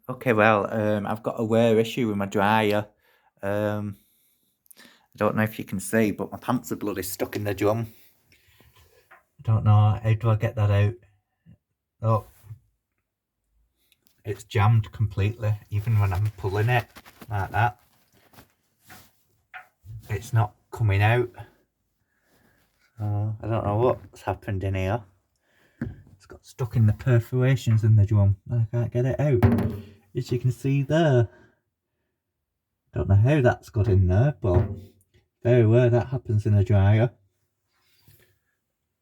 Okay, well, I've got a wear issue with my dryer. Um, I don't know if you can see, but my pants are bloody stuck in the drum. I don't know, how do I get that out? Oh, it's jammed completely, even when I'm pulling it, like that. It's not coming out. I don't know what's happened in here. It's got stuck in the perforations in the drum. I can't get it out. As you can see there. Don't know how that's got in there, but very well that happens in a dryer.